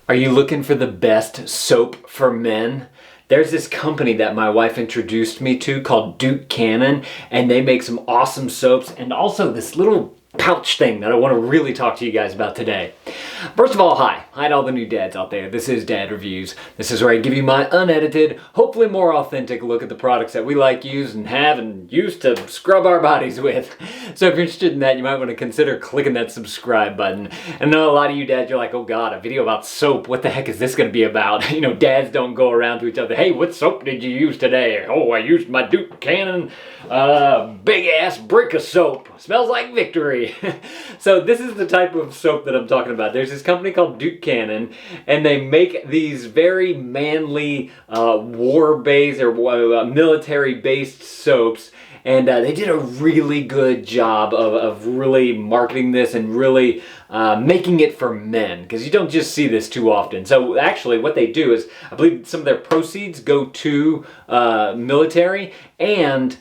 Are you looking for the best soap for men? There's this company that my wife introduced me to called Duke Cannon, and they make some awesome soaps and also this little pouch thing that I want to really talk to you guys about today. First of all, hi to all the new dads out there. This is Dad Reviews. This is where I give you my unedited, hopefully more authentic look at the products that we like, use, and have and use to scrub our bodies with. So if you're interested in that, you might want to consider clicking that subscribe button. And I know a lot of you dads, you're like, oh God, a video about soap. What the heck is this going to be about? You know, dads don't go around to each other, hey, what soap did you use today? Oh, I used my Duke Cannon big ass brick of soap. Smells like victory. So this is the type of soap that I'm talking about. There's this company called Duke Cannon, and they make these very manly war-based or military-based soaps. And they did a really good job of really marketing this and really making it for men, because you don't just see this too often. So actually what they do is, I believe some of their proceeds go to military, and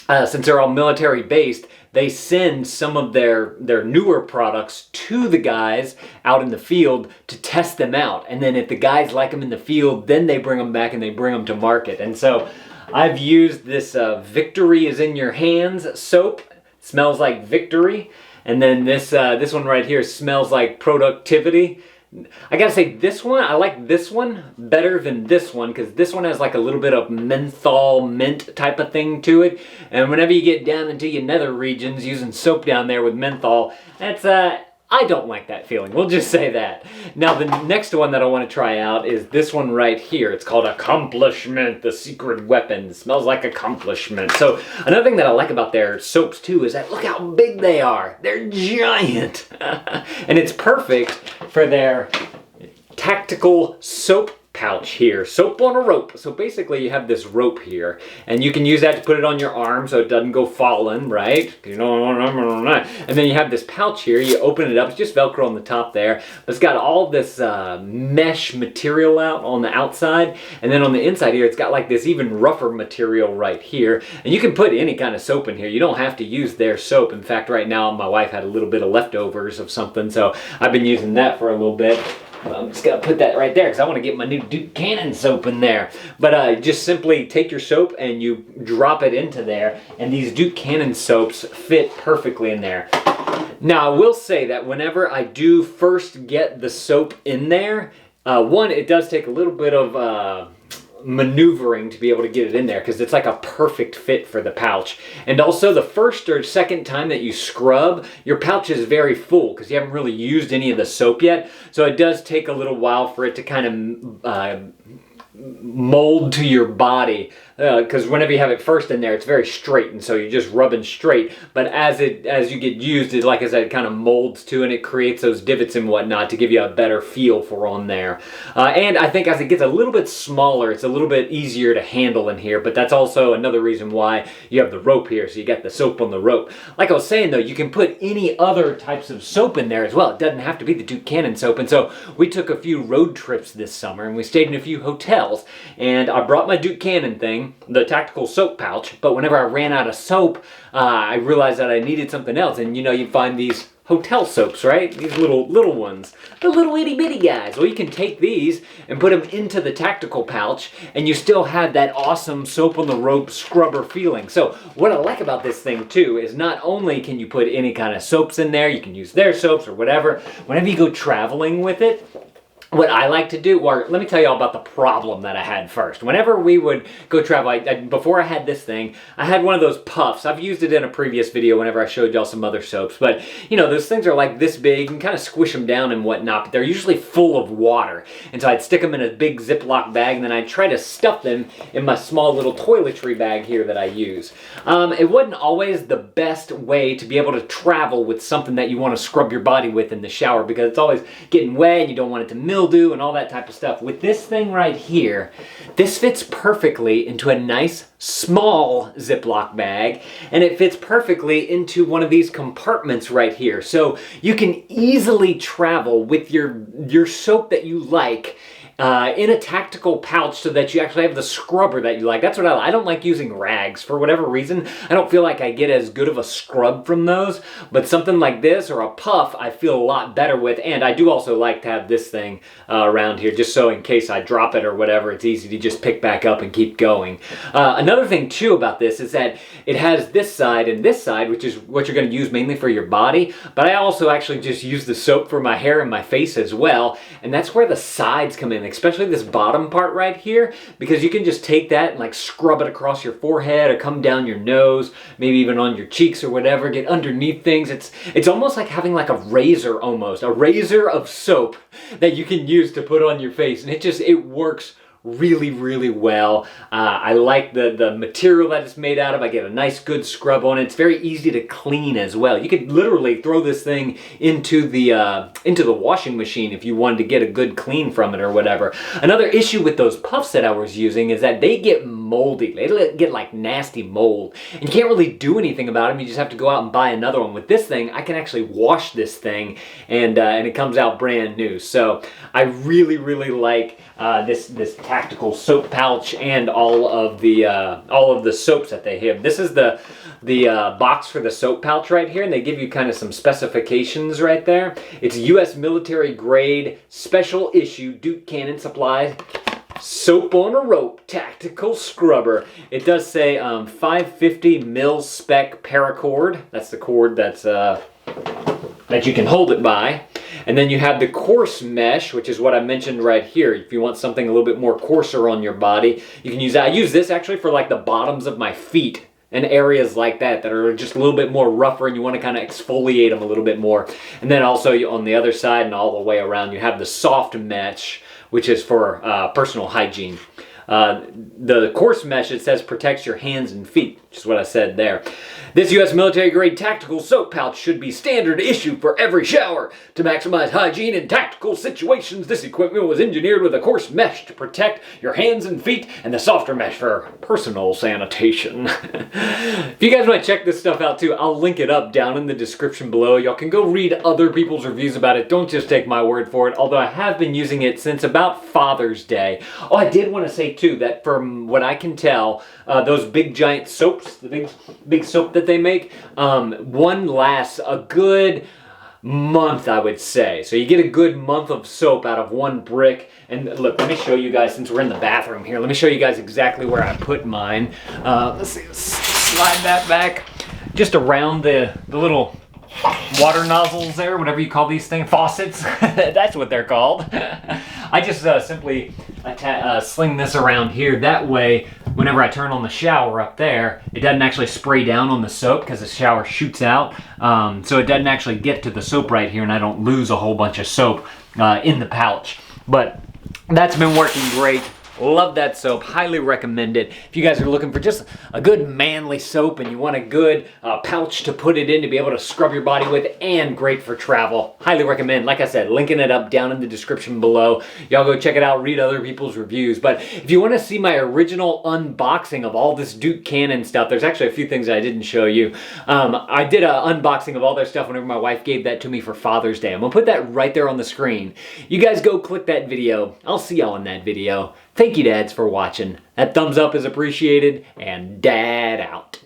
since they're all military based, they send some of their newer products to the guys out in the field to test them out. And then if the guys like them in the field, then they bring them back and they bring them to market. And so I've used this Victory is in Your Hands soap. It smells like victory. And then this one right here smells like productivity. I gotta say, this one, I like this one better than this one, because this one has like a little bit of menthol mint type of thing to it. And whenever you get down into your nether regions using soap down there with menthol, that's I don't like that feeling. We'll just say that. Now the next one that I want to try out is this one right here. It's called Accomplishment, the secret weapon. It smells like accomplishment. So another thing that I like about their soaps too is that look how big they are. They're giant. And it's perfect for their tactical soap pouch here. Soap on a rope. So basically you have this rope here, and you can use that to put it on your arm so it doesn't go falling, right? You know, and then you have this pouch here. You open it up. It's just Velcro on the top there, but it's got all this mesh material out on the outside, and then on the inside here it's got like this even rougher material right here. And you can put any kind of soap in here. You don't have to use their soap. In fact, right now my wife had a little bit of leftovers of something, so I've been using that for a little bit. I'm just going to put that right there because I want to get my new Duke Cannon soap in there. But just simply take your soap and you drop it into there, and these Duke Cannon soaps fit perfectly in there. Now, I will say that whenever I do first get the soap in there, one, it does take a little bit of maneuvering to be able to get it in there, because it's like a perfect fit for the pouch. And also the first or second time that you scrub, your pouch is very full because you haven't really used any of the soap yet. So it does take a little while for it to kind of mold to your body, because whenever you have it first in there, it's very straight, and so you're just rubbing straight. But as you get used, it, like I said, it kind of molds to, and it creates those divots and whatnot to give you a better feel for on there. And I think as it gets a little bit smaller, it's a little bit easier to handle in here. But that's also another reason why you have the rope here, so you got the soap on the rope. Like I was saying though, you can put any other types of soap in there as well. It doesn't have to be the Duke Cannon soap. And so we took a few road trips this summer, and we stayed in a few hotels, and I brought my Duke Cannon thing, the tactical soap pouch, but whenever I ran out of soap, I realized that I needed something else. And you know, you find these hotel soaps, right? These little ones, the little itty bitty guys. Well, you can take these and put them into the tactical pouch, and you still have that awesome soap on the rope scrubber feeling. So what I like about this thing too is not only can you put any kind of soaps in there, you can use their soaps or whatever. Whenever you go traveling with it, what I like to do, or let me tell you all about the problem that I had first. Whenever we would go travel, before I had this thing, I had one of those puffs. I've used it in a previous video whenever I showed y'all some other soaps. But, you know, those things are like this big. You can kind of squish them down and whatnot, but they're usually full of water. And so I'd stick them in a big Ziploc bag, and then I'd try to stuff them in my small little toiletry bag here that I use. It wasn't always the best way to be able to travel with something that you want to scrub your body with in the shower, because it's always getting wet and you don't want it to mildew and all that type of stuff. With this thing right here, this fits perfectly into a nice small Ziploc bag, and it fits perfectly into one of these compartments right here. So you can easily travel with your soap that you like in a tactical pouch so that you actually have the scrubber that you like. That's what I don't like using rags. For whatever reason, I don't feel like I get as good of a scrub from those, but something like this or a puff I feel a lot better with, and I do also like to have this thing around here just so in case I drop it or whatever, it's easy to just pick back up and keep going. Another thing too about this is that it has this side and this side, which is what you're going to use mainly for your body, but I also actually just use the soap for my hair and my face as well, and that's where the sides come in, especially this bottom part right here, because you can just take that and like scrub it across your forehead or come down your nose, maybe even on your cheeks or whatever, get underneath things. It's almost like having like a razor, almost a razor of soap that you can use to put on your face, and it works really, really well. I like the material that it's made out of. I get a nice good scrub on it. It's very easy to clean as well. You could literally throw this thing into the washing machine if you wanted to get a good clean from it or whatever. Another issue with those puffs that I was using is that they get moldy. They get like nasty mold, and you can't really do anything about them. You just have to go out and buy another one. With this thing, I can actually wash this thing, and it comes out brand new. So I really, really like this tactical soap pouch and all of the soaps that they have. This is the box for the soap pouch right here, and they give you kind of some specifications right there. It's U.S. military grade, special issue, Duke Cannon Supply soap on a rope tactical scrubber. It does say 550 mil spec paracord. That's the cord that's that you can hold it by. And then you have the coarse mesh, which is what I mentioned right here. If you want something a little bit more coarser on your body, you can use that. I use this actually for like the bottoms of my feet and areas like that are just a little bit more rougher, and you want to kind of exfoliate them a little bit more. And then also on the other side and all the way around, you have the soft mesh, which is for personal hygiene. The coarse mesh, it says, protects your hands and feet, which is what I said there. This U.S. military-grade tactical soap pouch should be standard issue for every shower. To maximize hygiene in tactical situations, this equipment was engineered with a coarse mesh to protect your hands and feet, and the softer mesh for personal sanitation. If you guys want to check this stuff out too, I'll link it up down in the description below. Y'all can go read other people's reviews about it. Don't just take my word for it, although I have been using it since about Father's Day. Oh, I did want to say too that from what I can tell, those big giant soaps, the big soap that they make, one lasts a good month, I would say. So you get a good month of soap out of one brick. And look, let me show you guys, since we're in the bathroom here, let me show you guys exactly where I put mine. Let's see, slide that back just around the little water nozzles there, whatever you call these things, faucets. That's what they're called. I just simply sling this around here. That way, whenever I turn on the shower up there, it doesn't actually spray down on the soap because the shower shoots out. So it doesn't actually get to the soap right here, and I don't lose a whole bunch of soap in the pouch. But that's been working great. Love that soap. Highly recommend it. If you guys are looking for just a good manly soap and you want a good pouch to put it in to be able to scrub your body with, and great for travel, highly recommend. Like I said, linking it up down in the description below. Y'all go check it out, read other people's reviews. But if you want to see my original unboxing of all this Duke Cannon stuff, there's actually a few things I didn't show you. I did an unboxing of all their stuff whenever my wife gave that to me for Father's Day. I'm going to put that right there on the screen. You guys go click that video. I'll see y'all in that video. Thank you, dads, for watching. That thumbs up is appreciated, and dad out.